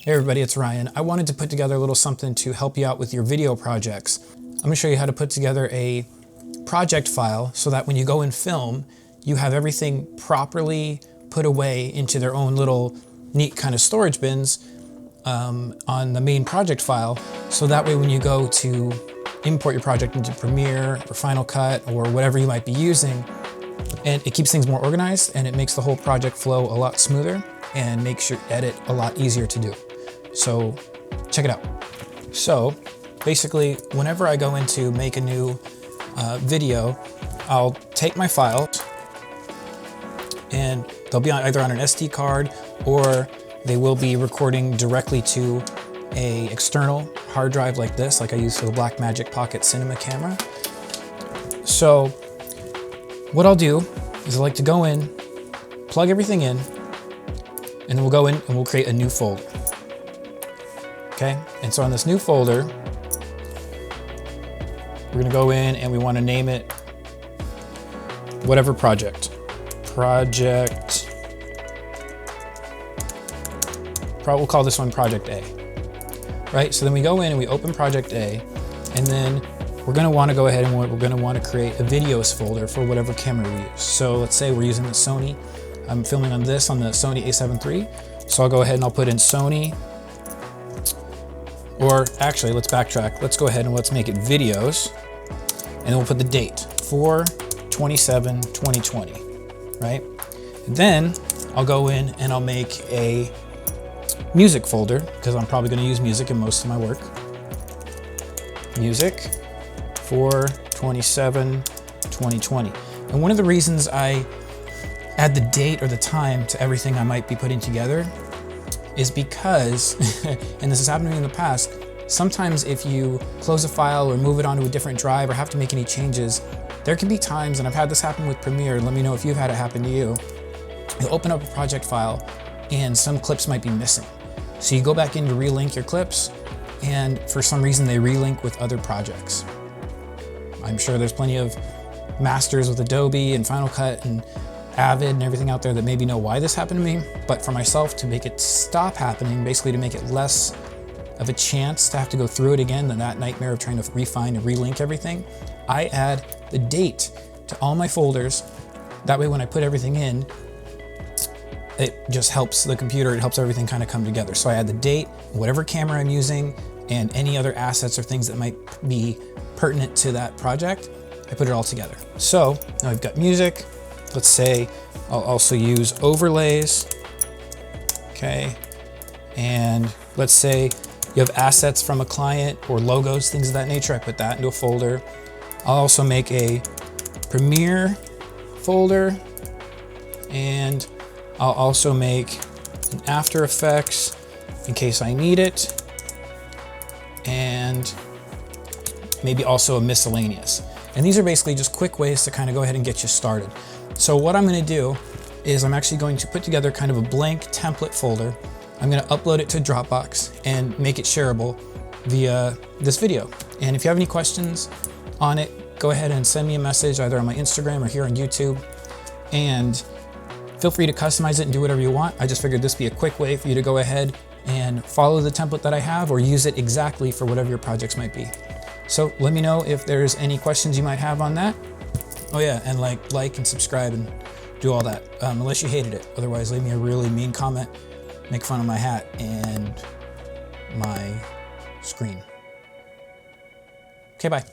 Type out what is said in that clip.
Hey everybody, it's Ryan. I wanted to put together a little something to help you out with your video projects. I'm going to show you how to put together a project file so that when you go and film, you have everything properly put away into their own little neat kind of storage bins on the main project file. So that way when you go to import your project into Premiere or Final Cut or whatever you might be using, and it keeps things more organized and it makes the whole project flow a lot smoother and makes your edit a lot easier to do. So check it out. So basically, whenever I go into make a new video, I'll take my files and they'll be either on an SD card or they will be recording directly to a external hard drive like this, like I use for the Blackmagic Pocket Cinema camera. So what I'll do is I like to go in, plug everything in, and then we'll go in and we'll create a new folder. Okay, and so on this new folder, we're gonna go in and we wanna name it whatever project. We'll call this one Project A, right? So then we go in and we open Project A, and then we're gonna wanna go ahead and we're gonna wanna create a videos folder for whatever camera we use. So let's say we're using the Sony. I'm filming on the Sony a7 III. So I'll go ahead and I'll put in Sony. Or actually, let's backtrack. Let's go ahead and let's make it videos. And then we'll put the date, 4/27/2020, right? And then I'll go in and I'll make a music folder because I'm probably gonna use music in most of my work. Music, 4/27/2020. And one of the reasons I add the date or the time to everything I might be putting together is because, and this has happened to me in the past, sometimes if you close a file or move it onto a different drive or have to make any changes, there can be times, and I've had this happen with Premiere, let me know if you've had it happen to you, you'll open up a project file and some clips might be missing. So you go back in to relink your clips, and for some reason they relink with other projects. I'm sure there's plenty of masters with Adobe and Final Cut and Avid and everything out there that maybe know why this happened to me, but for myself, to make it stop happening, basically to make it less of a chance to have to go through it again than that nightmare of trying to refine and relink everything, I add the date to all my folders. That way when I put everything in, it just helps the computer, it helps everything kind of come together. So I add the date, whatever camera I'm using, and any other assets or things that might be pertinent to that project, I put it all together. So now I've got music. Let's say I'll also use overlays, okay? And let's say you have assets from a client or logos, things of that nature. I put that into a folder. I'll also make a Premiere folder, and I'll also make an After Effects in case I need it, and maybe also a miscellaneous. And these are basically just quick ways to kind of go ahead and get you started. So what I'm gonna do is I'm actually going to put together kind of a blank template folder. I'm gonna upload it to Dropbox and make it shareable via this video. And if you have any questions on it, go ahead and send me a message either on my Instagram or here on YouTube. And feel free to customize it and do whatever you want. I just figured this would be a quick way for you to go ahead and follow the template that I have or use it exactly for whatever your projects might be. So let me know if there's any questions you might have on that. Oh yeah, and like and subscribe and do all that, unless you hated it. Otherwise, leave me a really mean comment, make fun of my hat and my screen. Okay, bye.